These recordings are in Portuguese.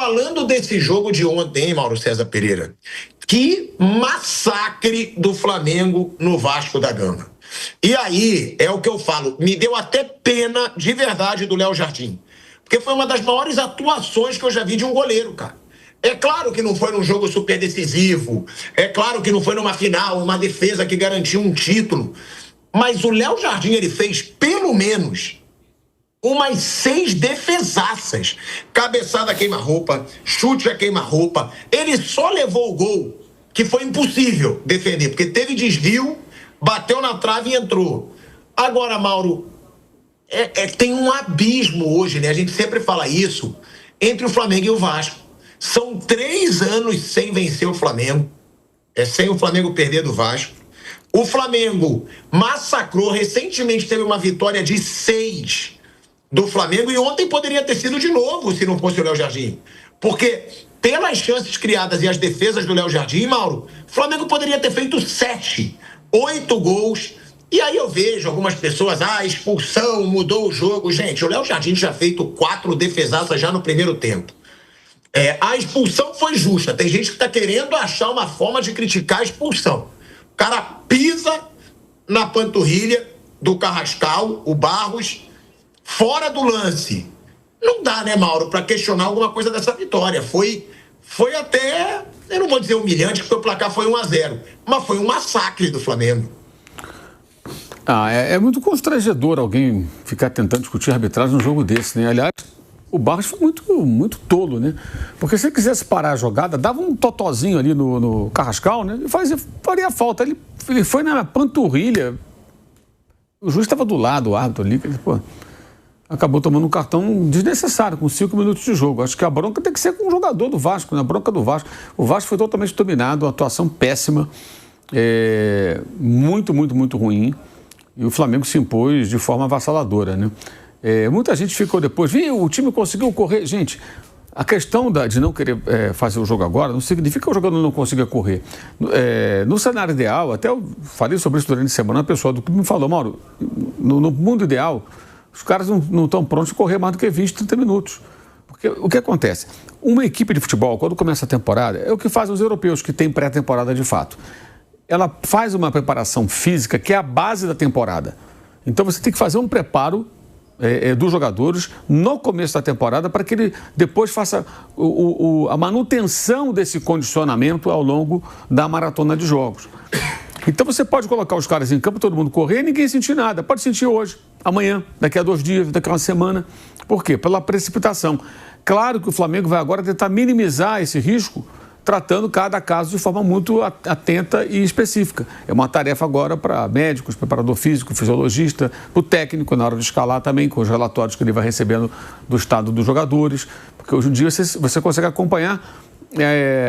falando desse jogo de ontem, hein, Mauro César Pereira? Que massacre do Flamengo no Vasco da Gama. E aí, é o que eu falo, me deu até pena de verdade do Léo Jardim. Porque foi uma das maiores atuações que eu já vi de um goleiro, cara. É claro que não foi num jogo super decisivo, é claro que não foi numa final, uma defesa que garantiu um título, mas o Léo Jardim, ele fez pelo menos umas 6 defesaças. Cabeçada queima-roupa, chute a queima-roupa. Ele só levou o gol, que foi impossível defender, porque teve desvio, bateu na trave e entrou. Agora, Mauro, tem um abismo hoje, né? A gente sempre fala isso, entre o Flamengo e o Vasco. São 3 anos sem vencer o Flamengo, sem o Flamengo perder do Vasco. O Flamengo massacrou, recentemente teve uma vitória de 6 do Flamengo, e ontem poderia ter sido de novo se não fosse o Léo Jardim. Porque pelas chances criadas e as defesas do Léo Jardim, Mauro, o Flamengo poderia ter feito 7, 8 gols. E aí eu vejo algumas pessoas, expulsão, mudou o jogo. Gente, o Léo Jardim tinha feito 4 defesaças já no primeiro tempo. A expulsão foi justa. Tem gente que está querendo achar uma forma de criticar a expulsão. O cara pisa na panturrilha do Carrascal, o Barros, fora do lance. Não dá, né, Mauro, para questionar alguma coisa dessa vitória. Foi até, eu não vou dizer humilhante, porque o placar foi 1-0, mas foi um massacre do Flamengo. É muito constrangedor alguém ficar tentando discutir arbitragem num jogo desse, né? Aliás, o Barros foi muito tolo, né? Porque se ele quisesse parar a jogada, dava um totozinho ali no Carrascal, né? E faria falta. Ele foi na panturrilha. O juiz estava do lado, o árbitro ali, acabou tomando um cartão desnecessário, com 5 minutos de jogo. Acho que a bronca tem que ser com o jogador do Vasco, né? A bronca do Vasco. O Vasco foi totalmente dominado, uma atuação péssima, muito ruim. E o Flamengo se impôs de forma avassaladora, né? Muita gente ficou depois, o time conseguiu correr. Gente, a questão de não querer fazer o jogo agora não significa que o jogador não consiga correr. No cenário ideal, até eu falei sobre isso durante a semana, a pessoa do clube me falou, Mauro, no mundo ideal, os caras não estão prontos a correr mais do que 20, 30 minutos. Porque o que acontece? Uma equipe de futebol, quando começa a temporada, é o que fazem os europeus, que têm pré-temporada de fato. Ela faz uma preparação física que é a base da temporada. Então você tem que fazer um preparo dos jogadores no começo da temporada para que ele depois faça a manutenção desse condicionamento ao longo da maratona de jogos. Então você pode colocar os caras em campo, todo mundo correr e ninguém sentir nada. Pode sentir hoje, amanhã, daqui a 2 dias, daqui a uma semana. Por quê? Pela precipitação. Claro que o Flamengo vai agora tentar minimizar esse risco, tratando cada caso de forma muito atenta e específica. É uma tarefa agora para médicos, preparador físico, fisiologista, para o técnico na hora de escalar também, com os relatórios que ele vai recebendo do estado dos jogadores, porque hoje em dia você consegue acompanhar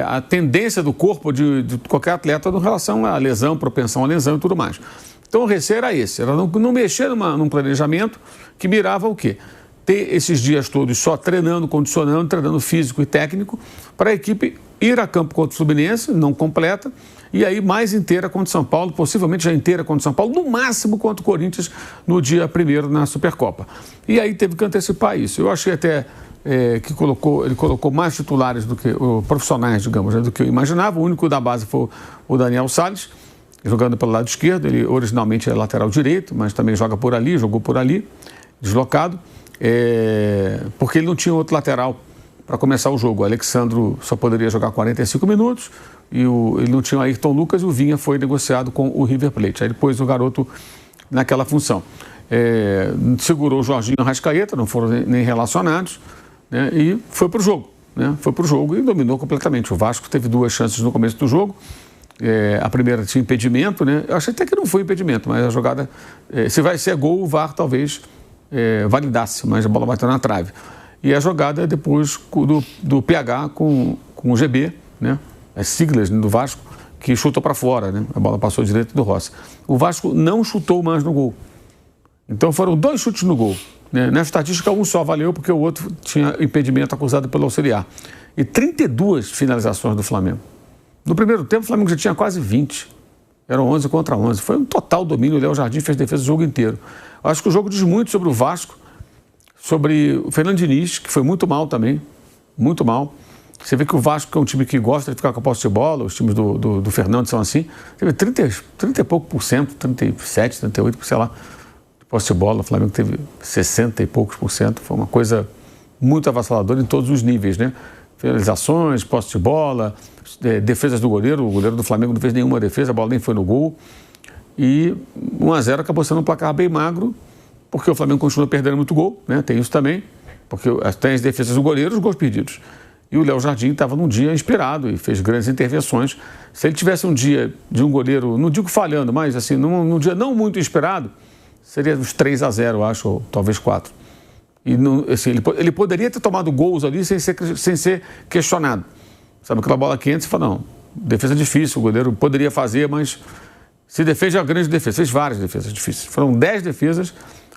a tendência do corpo de qualquer atleta em relação à lesão, propensão à lesão e tudo mais. Então o receio era esse, era não mexer num planejamento que mirava o quê? Ter esses dias todos só treinando, condicionando, treinando físico e técnico, para a equipe ir a campo contra o Fluminense, não completa, e aí mais inteira contra o São Paulo, possivelmente já inteira contra o São Paulo, no máximo contra o Corinthians no dia 1º na Supercopa. E aí teve que antecipar isso. Eu achei até que ele colocou mais titulares do que profissionais, digamos, do que eu imaginava. O único da base foi o Daniel Salles, jogando pelo lado esquerdo. Ele originalmente é lateral direito, mas também jogou por ali, deslocado, porque ele não tinha outro lateral para começar o jogo. O Alexandro só poderia jogar 45 minutos e ele não tinha o Ayrton Lucas, e o Vinha foi negociado com o River Plate. Aí depois o garoto naquela função. Segurou o Jorginho e o Arrascaeta, não foram nem relacionados, né, e foi para o jogo. Foi para o jogo e dominou completamente. O Vasco teve 2 chances no começo do jogo. A primeira tinha impedimento, né? Eu achei até que não foi impedimento, mas a jogada, se vai ser gol, o VAR talvez validasse, mas a bola bateu na trave. E a jogada depois do PH com o GB, né? As siglas do Vasco, que chutou para fora, né? A bola passou direito do Rossi. O Vasco não chutou mais no gol. Então foram 2 chutes no gol, né? Na estatística, um só valeu porque o outro tinha impedimento acusado pelo auxiliar. E 32 finalizações do Flamengo. No primeiro tempo, o Flamengo já tinha quase 20. Eram 11 contra 11. Foi um total domínio. O Léo Jardim fez defesa o jogo inteiro. Eu acho que o jogo diz muito sobre o Vasco, sobre o Fernando Diniz, que foi muito mal também. muito mal. Você vê que o Vasco, que é um time que gosta de ficar com a posse de bola, os times do Fernando são assim, teve 30 e pouco por cento, 37, 38, sei lá, de posse de bola. O Flamengo teve 60 e poucos por cento. Foi uma coisa muito avassaladora em todos os níveis, né? Finalizações, posse de bola, defesas do goleiro. O goleiro do Flamengo não fez nenhuma defesa, a bola nem foi no gol. E 1-0 acabou sendo um placar bem magro, porque o Flamengo continua perdendo muito gol, né? Tem isso também, porque tem as defesas do goleiro e os gols perdidos. E o Léo Jardim estava num dia inspirado e fez grandes intervenções. Se ele tivesse um dia de um goleiro, não digo falhando, mas assim, num dia não muito inspirado, seria uns 3-0, acho, ou talvez 4. E assim, ele poderia ter tomado gols ali sem ser questionado. Sabe, aquela bola quente, você fala, não, defesa difícil, o goleiro poderia fazer, mas se defende é uma grande defesa. Fez várias defesas difíceis. Foram 10 defesas,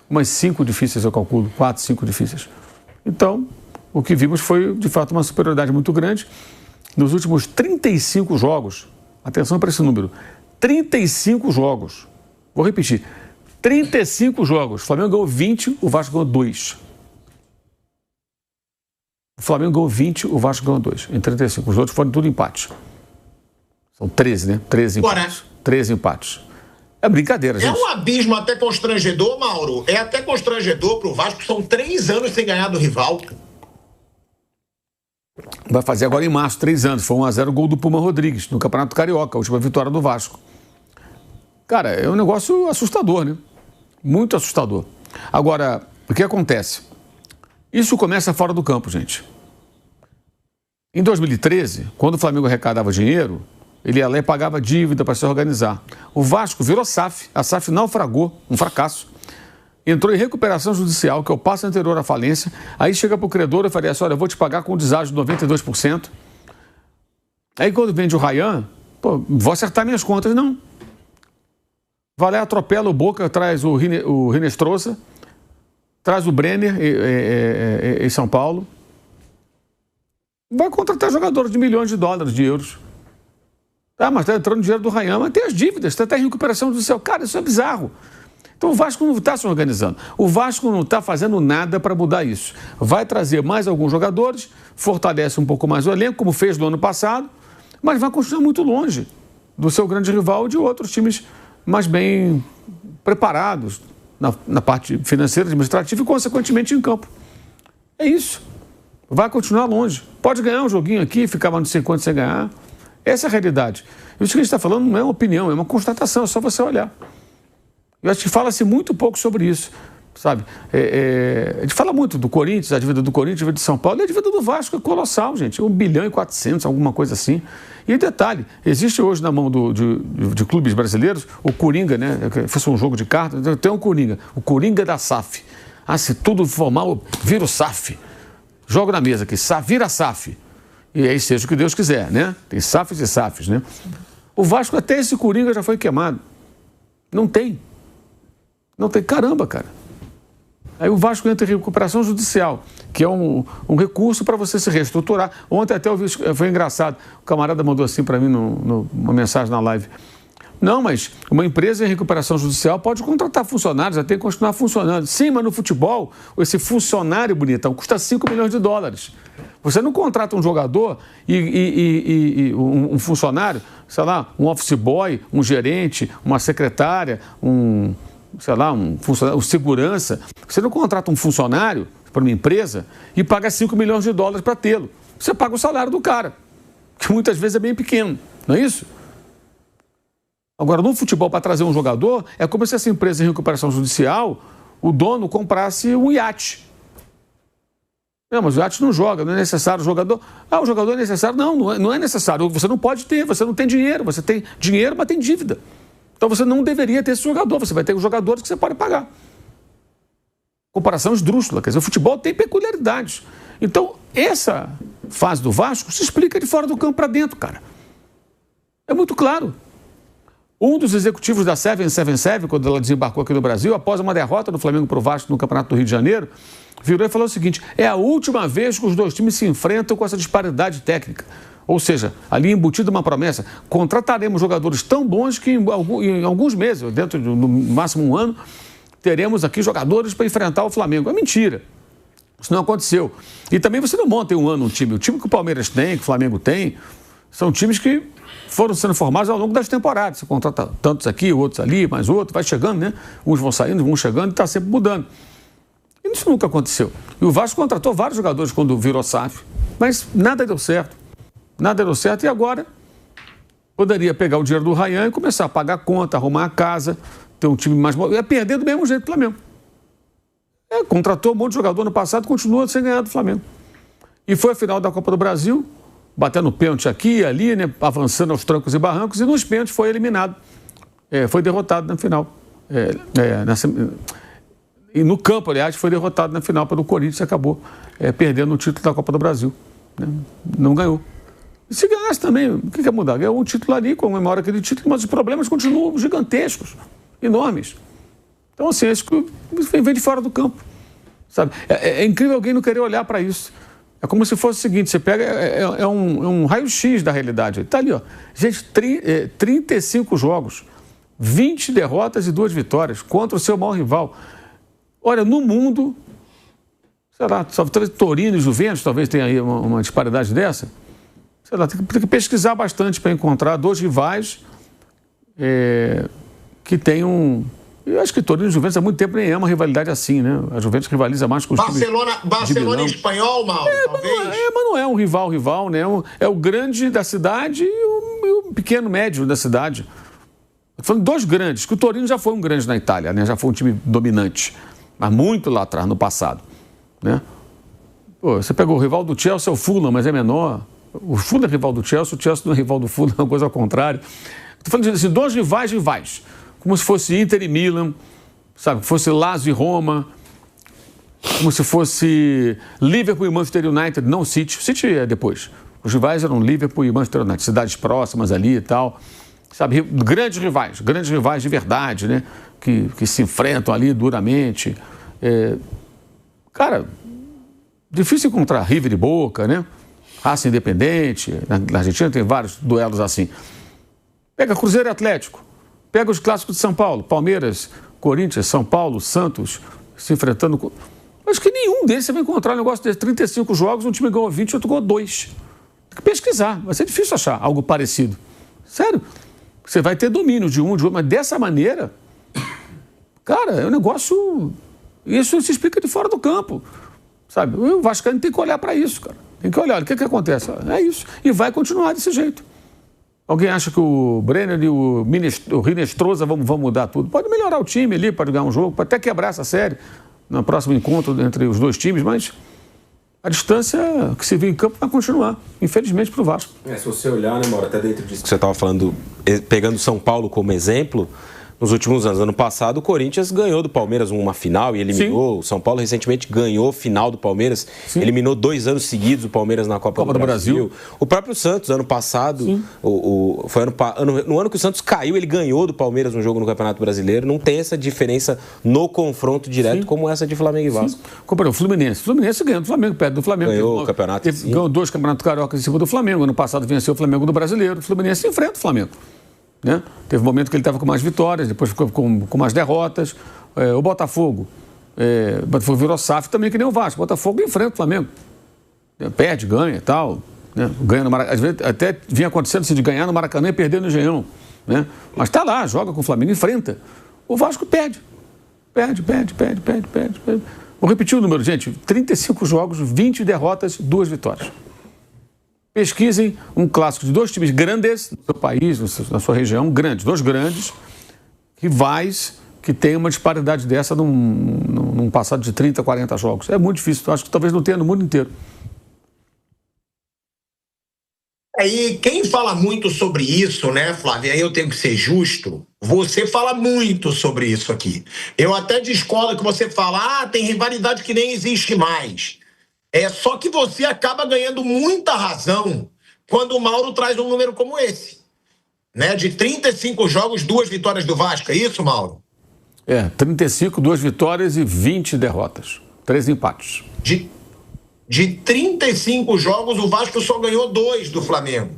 umas 5 difíceis, eu calculo, 4, 5 difíceis. Então, o que vimos foi, de fato, uma superioridade muito grande. Nos últimos 35 jogos, atenção para esse número, 35 jogos, vou repetir, 35 jogos, o Flamengo ganhou 20, o Vasco ganhou 2. O Flamengo ganhou 20, o Vasco ganhou 2, em 35. Os outros foram tudo empates. São 13, né? 13 empates. 13 empates. É brincadeira, gente. É um abismo até constrangedor, Mauro. É até constrangedor pro Vasco, são 3 anos sem ganhar do rival. Vai fazer agora em março, 3 anos. Foi 1-0 o gol do Puma Rodrigues, no Campeonato Carioca, a última vitória do Vasco. Cara, é um negócio assustador, né? Muito assustador. Agora, o que acontece? Isso começa fora do campo, gente. Em 2013, quando o Flamengo arrecadava dinheiro, ele ia lá e pagava dívida para se organizar. O Vasco virou SAF, a SAF naufragou, um fracasso. Entrou em recuperação judicial, que é o passo anterior à falência. Aí chega para o credor e fala assim, olha, eu vou te pagar com deságio de 92%. Aí quando vende o Ryan, pô, vou acertar minhas contas. Não. Vai lá, atropela o Boca, traz o Rinestrosa, traz o Brenner em São Paulo. Vai contratar jogadores de milhões de dólares, de euros. Tá, mas está entrando dinheiro do Ryan, mas tem as dívidas, está até em recuperação judicial. Cara, isso é bizarro. Então o Vasco não está se organizando. O Vasco não está fazendo nada para mudar isso. Vai trazer mais alguns jogadores, fortalece um pouco mais o elenco, como fez no ano passado, mas vai continuar muito longe do seu grande rival e de outros times mais bem preparados na parte financeira, administrativa e, consequentemente, em campo. É isso. Vai continuar longe. Pode ganhar um joguinho aqui, ficar mais não sei quanto sem ganhar. Essa é a realidade. Isso que a gente está falando não é uma opinião, é uma constatação, é só você olhar. Eu acho que fala-se muito pouco sobre isso, sabe? A gente fala muito do Corinthians, a dívida do Corinthians, a dívida de São Paulo, e a dívida do Vasco é colossal, gente. 1,4 bilhão, alguma coisa assim. E detalhe, existe hoje na mão de clubes brasileiros o Coringa, né? Fosse um jogo de cartas, tem um Coringa, o Coringa da SAF. Ah, se tudo for mal, vira o SAF. Jogo na mesa aqui, vira SAF. E aí seja o que Deus quiser, né? Tem SAFs e SAFs, né? O Vasco, até esse Coringa já foi queimado. Não tem. Não tem. Caramba, cara. Aí o Vasco entra em recuperação judicial, que é um recurso para você se reestruturar. Ontem até eu vi, foi engraçado, o camarada mandou assim para mim uma mensagem na live. Não, mas uma empresa em recuperação judicial pode contratar funcionários, até continuar funcionando. Sim, mas no futebol, esse funcionário bonitão custa 5 milhões de dólares. Você não contrata um jogador e um funcionário, sei lá, um office boy, um gerente, uma secretária, um segurança. Você não contrata um funcionário para uma empresa e paga 5 milhões de dólares para tê-lo. Você paga o salário do cara, que muitas vezes é bem pequeno, não é isso? Agora, no futebol, para trazer um jogador, é como se essa empresa em recuperação judicial, o dono comprasse um iate. Não, mas o iate não joga, não é necessário o jogador. Ah, o jogador é necessário? Não é necessário. Você não pode ter, você não tem dinheiro. Você tem dinheiro, mas tem dívida. Então você não deveria ter esse jogador, você vai ter os jogadores que você pode pagar. Comparação esdrúxula, quer dizer, o futebol tem peculiaridades. Então, essa fase do Vasco se explica de fora do campo para dentro, cara. É muito claro. Um dos executivos da 777, quando ela desembarcou aqui no Brasil, após uma derrota do Flamengo para o Vasco no Campeonato do Rio de Janeiro, virou e falou o seguinte: é a última vez que os dois times se enfrentam com essa disparidade técnica. Ou seja, ali embutida uma promessa, contrataremos jogadores tão bons que em alguns meses, dentro de no máximo um ano, teremos aqui jogadores para enfrentar o Flamengo. É mentira. Isso não aconteceu. E também você não monta em um ano um time. O time que o Palmeiras tem, que o Flamengo tem, são times que foram sendo formados ao longo das temporadas. Você contrata tantos aqui, outros ali, mais outro, vai chegando, né? Uns vão saindo, vão chegando e está sempre mudando. E isso nunca aconteceu. E o Vasco contratou vários jogadores quando virou SAF, mas nada deu certo. Nada deu certo e agora poderia pegar o dinheiro do Ryan e começar a pagar a conta, arrumar a casa, ter um time mais... Ia perder do mesmo jeito do Flamengo. Contratou um monte de jogador no passado, continua sem ganhar do Flamengo. E foi a final da Copa do Brasil, batendo pênalti aqui e ali, né, avançando aos trancos e barrancos, e nos pênaltis foi eliminado. Foi derrotado na final. E no campo, aliás, foi derrotado na final pelo Corinthians e acabou perdendo o título da Copa do Brasil. Né? Não ganhou. E se ganhasse também, o que ia mudar? Ganhou um título ali, comemora aquele título, mas os problemas continuam gigantescos, enormes. Então, assim, isso vem de fora do campo, sabe? É incrível alguém não querer olhar para isso. É como se fosse o seguinte, você pega, é um raio-x da realidade. Está ali, ó. Gente, 35 jogos, 20 derrotas e 2 vitórias contra o seu maior rival. Olha, no mundo, sei lá, só Torino e Juventus talvez tenha aí uma disparidade dessa. Sei lá, tem que pesquisar bastante para encontrar 2 rivais que tenham... Eu acho que Torino e Juventus há muito tempo nem é uma rivalidade assim, né? A Juventus rivaliza mais com os Barcelona e Espanhol, Mauro, talvez. Mas não é um rival, né? É o grande da cidade e o pequeno médio da cidade. Estou falando 2 grandes, que o Torino já foi um grande na Itália, né? Já foi um time dominante, mas muito lá atrás, no passado, né? Pô, você pegou o rival do Chelsea, é o Fulham, mas é menor. O Fulham é rival do Chelsea, o Chelsea não é rival do Fulham, é uma coisa ao contrário. Estou falando de assim, 2 rivais. Como se fosse Inter e Milan, sabe? Fosse Lazio e Roma, como se fosse Liverpool e Manchester United, não o City. O City é depois. Os rivais eram Liverpool e Manchester United, cidades próximas ali e tal. Sabe? Grandes rivais de verdade, né? Que se enfrentam ali duramente. Cara, difícil encontrar River e Boca, né? Raça Independente. Na Argentina tem vários duelos assim. Pega Cruzeiro e Atlético. Pega os clássicos de São Paulo, Palmeiras, Corinthians, São Paulo, Santos, se enfrentando. Acho que nenhum deles você vai encontrar um negócio de 35 jogos, um time ganhou 20 e outro ganhou 2. Tem que pesquisar, vai ser difícil achar algo parecido. Sério, você vai ter domínio de um, de outro, mas dessa maneira, cara, é um negócio... Isso se explica de fora do campo, sabe? O vascaíno tem que olhar para isso, cara. Tem que olhar, o que acontece? É isso, e vai continuar desse jeito. Alguém acha que o Brenner e o Rinestrosa vão mudar tudo? Pode melhorar o time ali, pode ganhar um jogo, pode até quebrar essa série no próximo encontro entre os 2 times, mas a distância que se vê em campo vai continuar, infelizmente, para o Vasco. Se você olhar, né, Mauro, até dentro disso que você estava falando, pegando São Paulo como exemplo, nos últimos anos, ano passado, o Corinthians ganhou do Palmeiras uma final e eliminou. Sim. O São Paulo recentemente ganhou final do Palmeiras, Sim. Eliminou 2 anos seguidos o Palmeiras na Copa do Brasil. O próprio Santos, ano passado, foi no ano que o Santos caiu, ele ganhou do Palmeiras um jogo no Campeonato Brasileiro. Não tem essa diferença no confronto direto como essa de Flamengo e Vasco. Comparou o Fluminense. O Fluminense ganhou do Flamengo, perto do Flamengo. Ganhou o campeonato. Ganhou 2 campeonatos cariocas em cima do Flamengo. Ano passado venceu o Flamengo do Brasileiro. O Fluminense enfrenta o Flamengo. Né? Teve um momento que ele estava com mais vitórias, depois ficou com mais derrotas. O Botafogo virou SAF também, que nem o Vasco. O Botafogo enfrenta o Flamengo. Perde, ganha e tal. Né? Ganha no Maracanã. Às vezes até vinha acontecendo assim, de ganhar no Maracanã e perder no Engenhão. Né? Mas está lá, joga com o Flamengo, enfrenta. O Vasco perde. Perde. Vou repetir o número, gente. 35 jogos, 20 derrotas, 2 vitórias. Pesquisem um clássico de 2 times grandes do seu país, na sua região, grandes, 2 grandes, rivais que têm uma disparidade dessa num passado de 30, 40 jogos. É muito difícil, acho que talvez não tenha no mundo inteiro. E quem fala muito sobre isso, né, Flávio, aí eu tenho que ser justo, você fala muito sobre isso aqui. Eu até discordo que você fala, tem rivalidade que nem existe mais. Só que você acaba ganhando muita razão quando o Mauro traz um número como esse. Né? De 35 jogos, 2 vitórias do Vasco. É isso, Mauro? 35, 2 vitórias e 20 derrotas. 3 empates. De 35 jogos, o Vasco só ganhou 2 do Flamengo.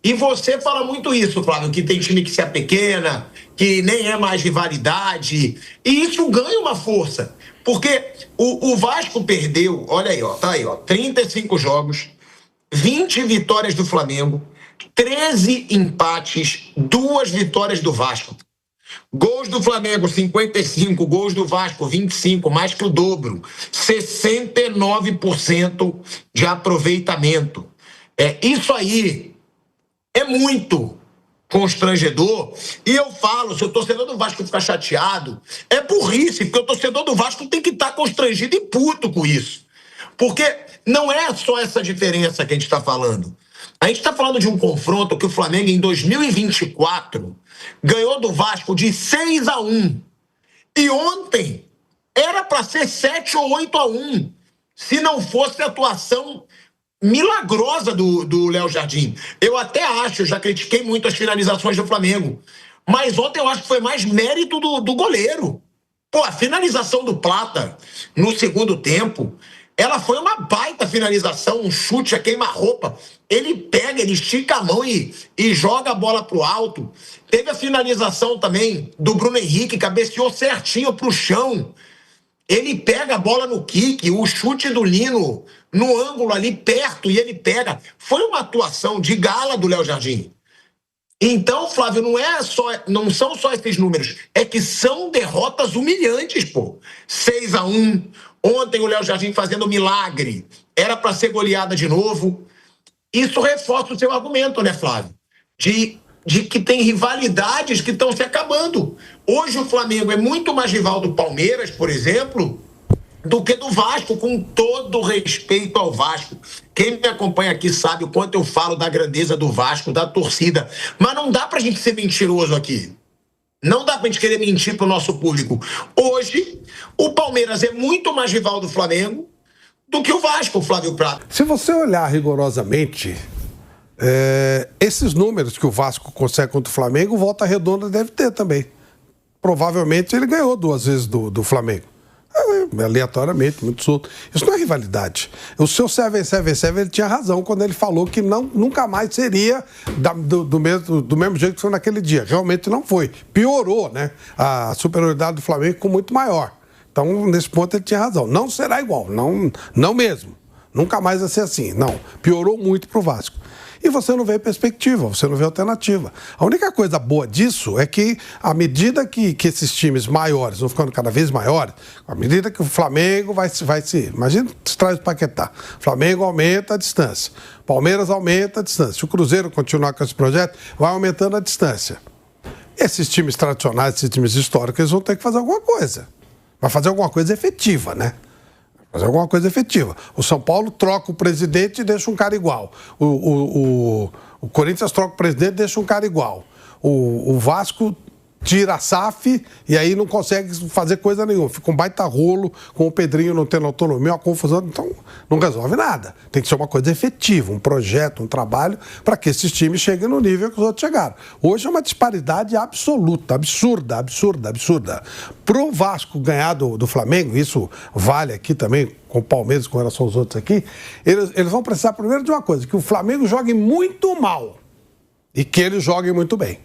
E você fala muito isso, Flávio, que tem time que se apequena, que nem é mais rivalidade. E isso ganha uma força. Porque o Vasco perdeu, olha aí, ó, tá aí, ó, 35 jogos, 20 vitórias do Flamengo, 13 empates, 2 vitórias do Vasco. Gols do Flamengo, 55. Gols do Vasco, 25. Mais que o dobro. 69% de aproveitamento. Isso aí é muito constrangedor. E eu falo, se o torcedor do Vasco ficar chateado, é burrice, porque o torcedor do Vasco tem que estar constrangido e puto com isso. Porque não é só essa diferença que a gente está falando. A gente está falando de um confronto que o Flamengo, em 2024, ganhou do Vasco de 6-1. E ontem era para ser 7 ou 8-1, se não fosse a atuação milagrosa do Léo Jardim. Eu até acho, já critiquei muito as finalizações do Flamengo, mas ontem eu acho que foi mais mérito do goleiro. Pô, a finalização do Plata no segundo tempo, ela foi uma baita finalização, um chute a queima-roupa. Ele pega, ele estica a mão e joga a bola pro alto. Teve a finalização também do Bruno Henrique, cabeceou certinho pro chão. Ele pega a bola no kick, o chute do Lino no ângulo ali perto, e ele pega. Foi uma atuação de gala do Léo Jardim. Então, Flávio, não são só esses números, é que são derrotas humilhantes, pô. 6-1, ontem o Léo Jardim fazendo milagre, era para ser goleada de novo. Isso reforça o seu argumento, né, Flávio? De que tem rivalidades que estão se acabando. Hoje o Flamengo é muito mais rival do Palmeiras, por exemplo, do que do Vasco, com todo respeito ao Vasco. Quem me acompanha aqui sabe o quanto eu falo da grandeza do Vasco, da torcida. Mas não dá pra gente ser mentiroso aqui. Não dá pra gente querer mentir pro nosso público. Hoje, o Palmeiras é muito mais rival do Flamengo do que o Vasco, Flávio Prado. Se você olhar rigorosamente, esses números que o Vasco consegue contra o Flamengo, Volta Redonda deve ter também. Provavelmente ele ganhou 2 vezes do Flamengo. Aleatoriamente, muito solto. Isso não é rivalidade. O seu 777, ele tinha razão quando ele falou que nunca mais seria do mesmo jeito que foi naquele dia. Realmente não foi. Piorou, né? A superioridade do Flamengo ficou muito maior. Então, nesse ponto, ele tinha razão. Não será igual. Não mesmo. Nunca mais vai ser assim. Não. Piorou muito pro Vasco. E você não vê perspectiva, você não vê alternativa. A única coisa boa disso é que, à medida que esses times maiores vão ficando cada vez maiores, à medida que o Flamengo vai se... Imagina se traz o Paquetá. O Flamengo aumenta a distância. O Palmeiras aumenta a distância. Se o Cruzeiro continuar com esse projeto, vai aumentando a distância. Esses times tradicionais, esses times históricos, eles vão ter que fazer alguma coisa. Vai fazer alguma coisa efetiva, né? Fazer alguma coisa efetiva. O São Paulo troca o presidente e deixa um cara igual. O Corinthians troca o presidente e deixa um cara igual. O Vasco tira a SAF e aí não consegue fazer coisa nenhuma. Fica um baita rolo com o Pedrinho não tendo autonomia, uma confusão. Então, não resolve nada. Tem que ser uma coisa efetiva, um projeto, um trabalho, para que esses times cheguem no nível que os outros chegaram. Hoje é uma disparidade absoluta, absurda. Pro Vasco ganhar do Flamengo, isso vale aqui também, com o Palmeiras, com relação aos outros aqui, eles vão precisar primeiro de uma coisa, que o Flamengo jogue muito mal e que eles joguem muito bem.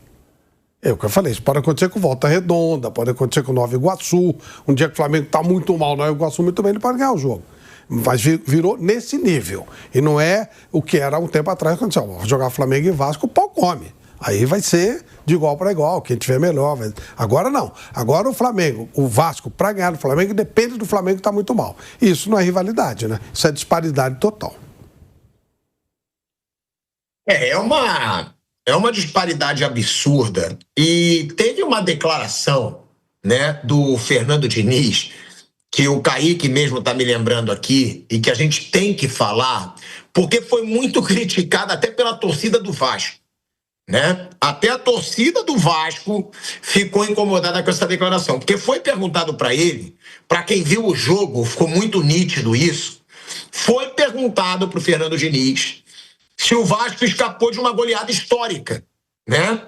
É o que eu falei, isso pode acontecer com Volta Redonda, pode acontecer com Nova Iguaçu. Um dia que o Flamengo está muito mal, Nova Iguaçu muito bem, ele pode ganhar o jogo. Mas virou nesse nível. E não é o que era um tempo atrás, quando você jogar Flamengo e Vasco, o pau come. Aí vai ser de igual para igual, quem tiver melhor. Agora não. Agora o Flamengo, o Vasco, para ganhar do Flamengo, depende do Flamengo que está muito mal. E isso não é rivalidade, né? Isso é disparidade total. É uma disparidade absurda. E teve uma declaração, né, do Fernando Diniz, que o Kaique mesmo está me lembrando aqui, e que a gente tem que falar, porque foi muito criticada até pela torcida do Vasco. Né? Até a torcida do Vasco ficou incomodada com essa declaração, porque foi perguntado para ele, para quem viu o jogo, ficou muito nítido isso, foi perguntado para o Fernando Diniz se o Vasco escapou de uma goleada histórica, né?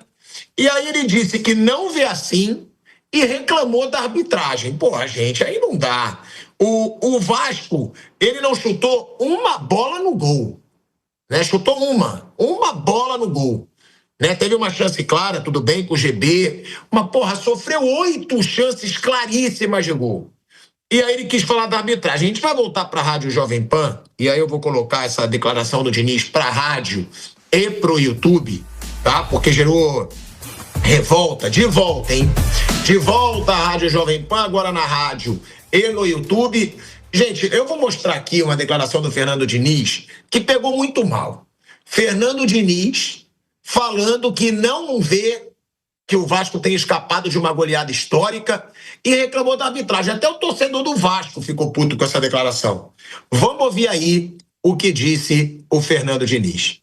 E aí ele disse que não vê assim e reclamou da arbitragem. Porra, gente, aí não dá. O Vasco, ele não chutou uma bola no gol, né? Chutou uma bola no gol. Né? Teve uma chance clara, tudo bem, com o GB, mas, porra, sofreu 8 chances claríssimas de gol. E aí ele quis falar da arbitragem. A gente vai voltar para a Rádio Jovem Pan, e aí eu vou colocar essa declaração do Diniz para a rádio e para o YouTube, tá? Porque gerou revolta, de volta, hein? De volta à Rádio Jovem Pan, agora na rádio e no YouTube. Gente, eu vou mostrar aqui uma declaração do Fernando Diniz que pegou muito mal. Fernando Diniz falando que não vê que o Vasco tem escapado de uma goleada histórica e reclamou da arbitragem. Até o torcedor do Vasco ficou puto com essa declaração. Vamos ouvir aí o que disse o Fernando Diniz.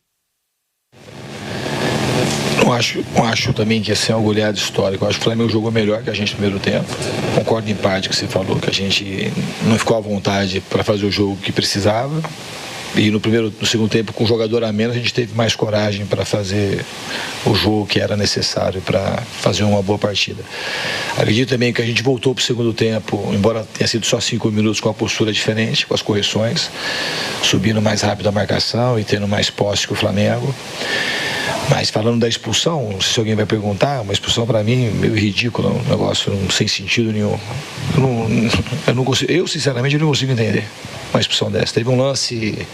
Não acho também que ia ser uma goleada histórica. Eu acho que o Flamengo jogou melhor que a gente no primeiro tempo. Concordo em parte com o que você falou, que a gente não ficou à vontade para fazer o jogo que precisava. E no segundo tempo, com o jogador a menos, a gente teve mais coragem para fazer o jogo que era necessário para fazer uma boa partida. Acredito também que a gente voltou para o segundo tempo, embora tenha sido só 5 minutos, com uma postura diferente, com as correções, subindo mais rápido a marcação e tendo mais posse que o Flamengo. Mas falando da expulsão, não sei se alguém vai perguntar, uma expulsão para mim meio ridícula, um negócio sem sentido nenhum. Eu sinceramente não consigo entender uma expulsão dessa. Teve um lance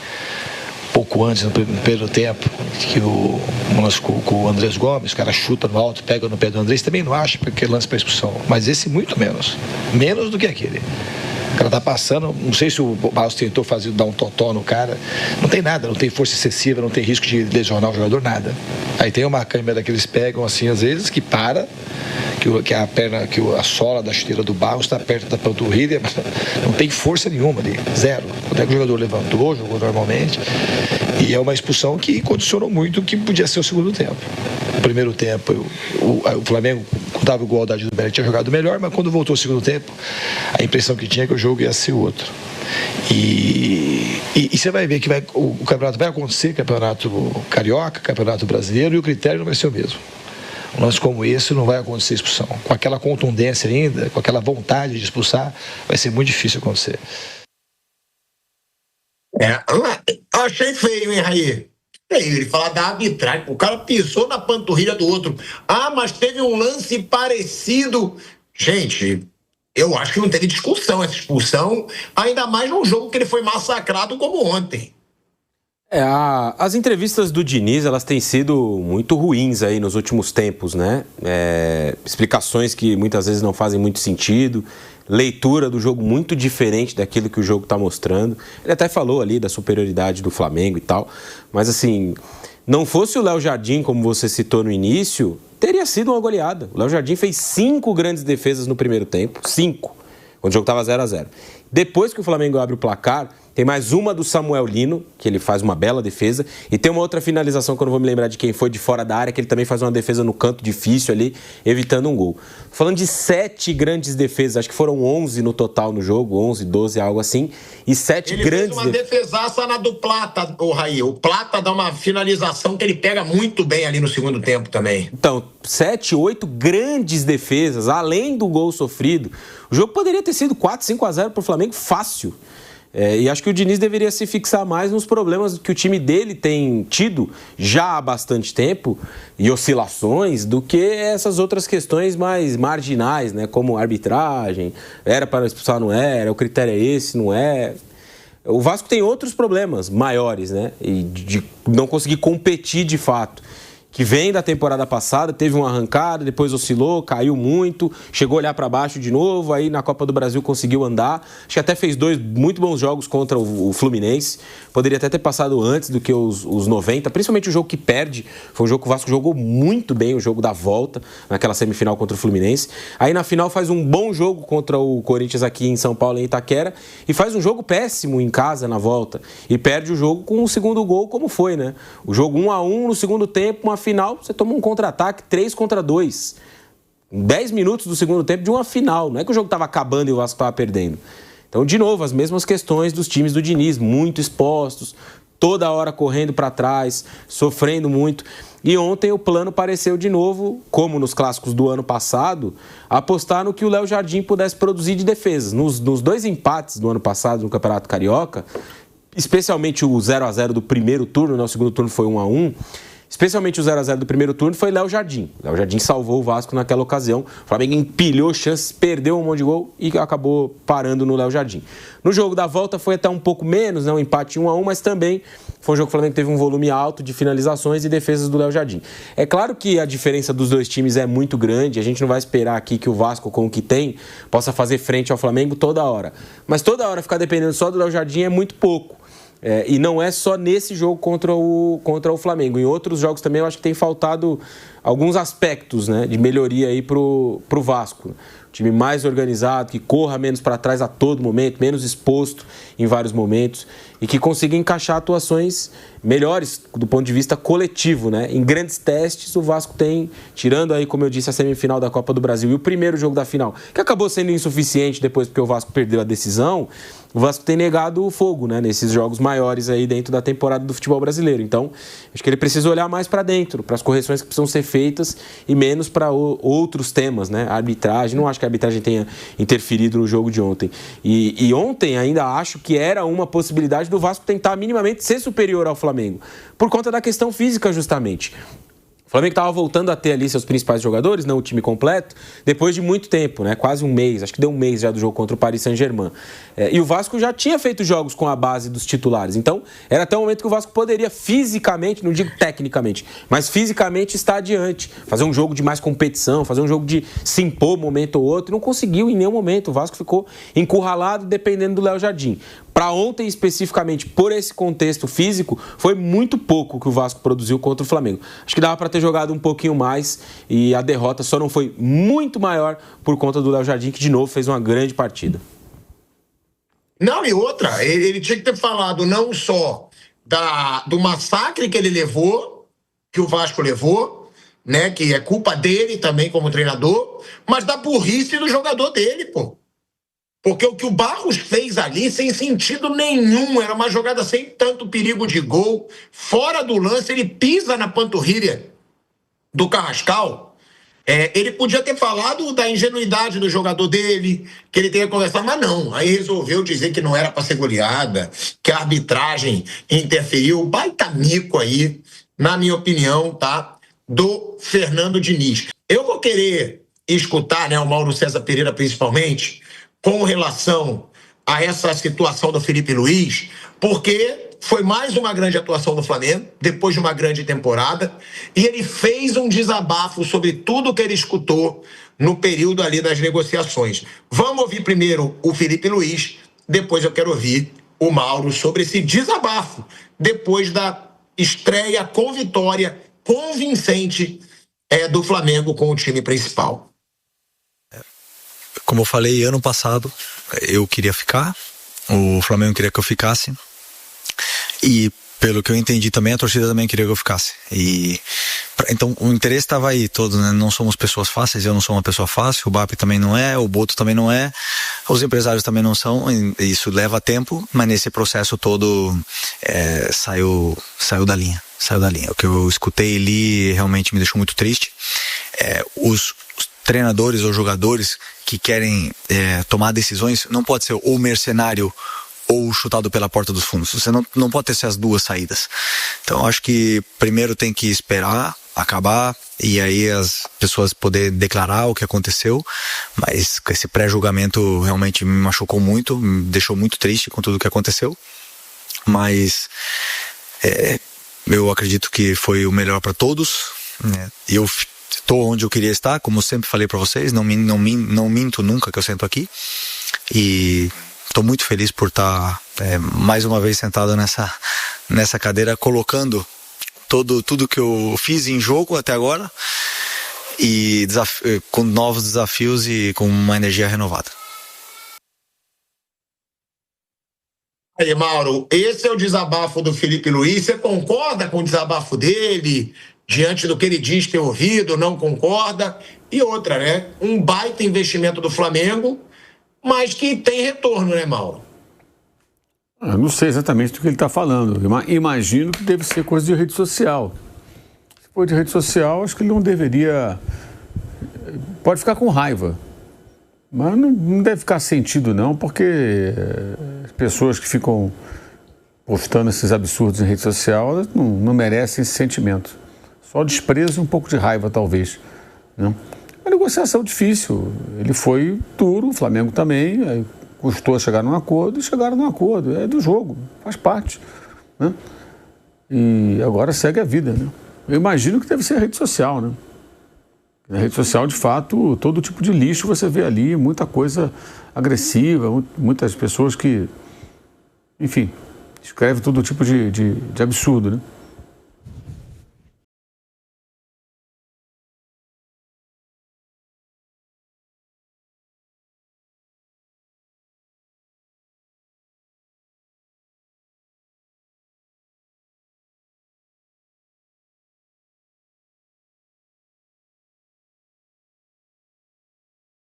pouco antes, no primeiro tempo, que um lance com o Andrés Gomes, o cara chuta no alto, pega no pé do Andrés, também não acho porque lance para expulsão, mas esse muito menos do que aquele. O cara tá passando, não sei se o Barros tentou dar um totó no cara, não tem nada, não tem força excessiva, não tem risco de lesionar o jogador, nada. Aí tem uma câmera que eles pegam assim, às vezes, que para, que a perna, que a sola da chuteira do Barros está perto da panturrilha, não tem força nenhuma ali, zero. Até que o jogador levantou, jogou normalmente, e é uma expulsão que condicionou muito o que podia ser o segundo tempo. No primeiro tempo, o Flamengo, quando estava igualdade do Beto, tinha jogado melhor, mas quando voltou ao segundo tempo, a impressão que tinha é que o jogo ia ser outro. E você vai ver que o campeonato vai acontecer, campeonato carioca, campeonato brasileiro, e o critério não vai ser o mesmo. Um lance como esse não vai acontecer expulsão. Com aquela contundência ainda, com aquela vontade de expulsar, vai ser muito difícil acontecer. Achei feio, hein, Raí? Ele fala da arbitragem, o cara pisou na panturrilha do outro. Mas teve um lance parecido. Gente, eu acho que não teve discussão essa expulsão, ainda mais num jogo que ele foi massacrado como ontem. As entrevistas do Diniz, elas têm sido muito ruins aí nos últimos tempos, né? Explicações que muitas vezes não fazem muito sentido, leitura do jogo muito diferente daquilo que o jogo está mostrando. Ele até falou ali da superioridade do Flamengo e tal, mas assim, não fosse o Léo Jardim, como você citou no início, teria sido uma goleada. O Léo Jardim fez 5 grandes defesas no primeiro tempo, 5, quando o jogo estava 0-0. Depois que o Flamengo abre o placar, tem mais uma do Samuel Lino, que ele faz uma bela defesa, e tem uma outra finalização que eu não vou me lembrar de quem foi, de fora da área, que ele também faz uma defesa no canto difícil ali, evitando um gol. Falando de 7 grandes defesas, acho que foram 11 no total no jogo, 11, 12, algo assim, e 7 ele grandes... Ele fez uma defesaça na do Plata, o Raí. O Plata dá uma finalização que ele pega muito bem ali no segundo tempo também. Então, 7, 8 grandes defesas, além do gol sofrido. O jogo poderia ter sido 4, 5-0 para o Flamengo fácil. E acho que o Diniz deveria se fixar mais nos problemas que o time dele tem tido já há bastante tempo e oscilações, do que essas outras questões mais marginais, né? Como arbitragem, era para expulsar, não era, o critério é esse, não é. O Vasco tem outros problemas maiores, né? E de não conseguir competir de fato, que vem da temporada passada, teve uma arrancada, depois oscilou, caiu muito, chegou a olhar para baixo de novo, aí na Copa do Brasil conseguiu andar, acho que até fez 2 muito bons jogos contra o Fluminense, poderia até ter passado antes do que os 90, principalmente o jogo que perde, foi um jogo que o Vasco jogou muito bem, o jogo da volta, naquela semifinal contra o Fluminense, aí na final faz um bom jogo contra o Corinthians aqui em São Paulo, em Itaquera, e faz um jogo péssimo em casa na volta, e perde o jogo com o segundo gol, como foi, né? O jogo 1-1 no segundo tempo, uma final, você toma um contra-ataque 3-2. 10 minutos do segundo tempo de uma final. Não é que o jogo estava acabando e o Vasco estava perdendo. Então, de novo, as mesmas questões dos times do Diniz, muito expostos, toda hora correndo para trás, sofrendo muito. E ontem o plano pareceu de novo, como nos clássicos do ano passado, apostar no que o Léo Jardim pudesse produzir de defesas. Nos 2 empates do ano passado no Campeonato Carioca, especialmente o 0-0 do primeiro turno, né? O segundo turno foi 1-1, especialmente o 0-0 do primeiro turno, foi Léo Jardim. Léo Jardim salvou o Vasco naquela ocasião. O Flamengo empilhou chances, perdeu um monte de gol e acabou parando no Léo Jardim. No jogo da volta foi até um pouco menos, né, um empate 1-1, mas também foi um jogo que o Flamengo teve um volume alto de finalizações e defesas do Léo Jardim. É claro que a diferença dos dois times é muito grande, a gente não vai esperar aqui que o Vasco, com o que tem, possa fazer frente ao Flamengo toda hora. Mas toda hora ficar dependendo só do Léo Jardim é muito pouco. E não é só nesse jogo contra o Flamengo. Em outros jogos também eu acho que tem faltado alguns aspectos, né, de melhoria aí pro Vasco. Time mais organizado, que corra menos para trás a todo momento, menos exposto em vários momentos e que consiga encaixar atuações melhores do ponto de vista coletivo, né? Em grandes testes, o Vasco tem, tirando aí, como eu disse, a semifinal da Copa do Brasil e o primeiro jogo da final, que acabou sendo insuficiente depois porque o Vasco perdeu a decisão, o Vasco tem negado o fogo, né? Nesses jogos maiores aí dentro da temporada do futebol brasileiro. Então, acho que ele precisa olhar mais para dentro, para as correções que precisam ser feitas e menos para outros temas, né? A arbitragem, não acho que a arbitragem tenha interferido no jogo de ontem. E ontem ainda acho que era uma possibilidade do Vasco tentar minimamente ser superior ao Flamengo, por conta da questão física justamente. O Flamengo estava voltando a ter ali seus principais jogadores, não o time completo, depois de muito tempo, né? Quase um mês, acho que deu um mês já do jogo contra o Paris Saint-Germain. E o Vasco já tinha feito jogos com a base dos titulares, então era até o momento que o Vasco poderia fisicamente, não digo tecnicamente, mas fisicamente estar adiante, fazer um jogo de mais competição, fazer um jogo de se impor um momento ou outro, não conseguiu em nenhum momento, o Vasco ficou encurralado dependendo do Léo Jardim. Para ontem, especificamente, por esse contexto físico, foi muito pouco que o Vasco produziu contra o Flamengo. Acho que dava para ter jogado um pouquinho mais e a derrota só não foi muito maior por conta do Léo Jardim, que de novo fez uma grande partida. Não, e outra, ele tinha que ter falado não só do massacre que ele levou, que o Vasco levou, né, que é culpa dele também como treinador, mas da burrice do jogador dele, pô. Porque o que o Barros fez ali, sem sentido nenhum, era uma jogada sem tanto perigo de gol. Fora do lance, ele pisa na panturrilha do Carrascal. Ele podia ter falado da ingenuidade do jogador dele, que ele teria conversado, mas não. Aí resolveu dizer que não era para ser goleada, que a arbitragem interferiu. Baita mico aí, na minha opinião, tá? Do Fernando Diniz. Eu vou querer escutar, né, o Mauro César Pereira principalmente, com relação a essa situação do Felipe Luiz, porque foi mais uma grande atuação do Flamengo, depois de uma grande temporada, e ele fez um desabafo sobre tudo que ele escutou no período ali das negociações. Vamos ouvir primeiro o Felipe Luiz, depois eu quero ouvir o Mauro sobre esse desabafo, depois da estreia com vitória convincente do Flamengo com o time principal. Como eu falei, ano passado eu queria ficar, o Flamengo queria que eu ficasse e pelo que eu entendi também a torcida também queria que eu ficasse. Então o interesse estava aí todo, né? Não somos pessoas fáceis, eu não sou uma pessoa fácil, o BAP também não é, o Boto também não é, os empresários também não são, isso leva tempo, mas nesse processo todo saiu da linha. O que eu escutei ali realmente me deixou muito triste. Os treinadores ou jogadores que querem tomar decisões, não pode ser ou mercenário ou chutado pela porta dos fundos. Você não pode ter essas duas saídas. Então acho que primeiro tem que esperar acabar e aí as pessoas poderem declarar o que aconteceu, mas esse pré-julgamento realmente me machucou muito, me deixou muito triste com tudo o que aconteceu, mas eu acredito que foi o melhor para todos, né? E eu estou onde eu queria estar, como eu sempre falei para vocês, não minto nunca que eu sento aqui, e estou muito feliz por estar mais uma vez sentado nessa cadeira, colocando tudo que eu fiz em jogo até agora e com novos desafios e com uma energia renovada. Aí, Mauro, esse é o desabafo do Felipe Luiz. Você concorda com o desabafo dele? Diante do que ele diz ter ouvido, não concorda? E outra, né? Um baita investimento do Flamengo, mas que tem retorno, né, Mauro? Eu não sei exatamente do que ele está falando. Imagino que deve ser coisa de rede social. Se for de rede social, acho que ele não deveria... Pode ficar com raiva. Mas não deve ficar sentido, não, porque as pessoas que ficam postando esses absurdos em rede social não merecem esse sentimento. Só desprezo e um pouco de raiva, talvez. Né? Uma negociação difícil. Ele foi duro, o Flamengo também. Aí custou chegar num acordo e chegaram num acordo. É do jogo, faz parte. Né? E agora segue a vida. Né? Eu imagino que deve ser a rede social. Né? Na rede social, de fato, todo tipo de lixo você vê ali, muita coisa agressiva, muitas pessoas que, enfim, escrevem todo tipo de absurdo, né?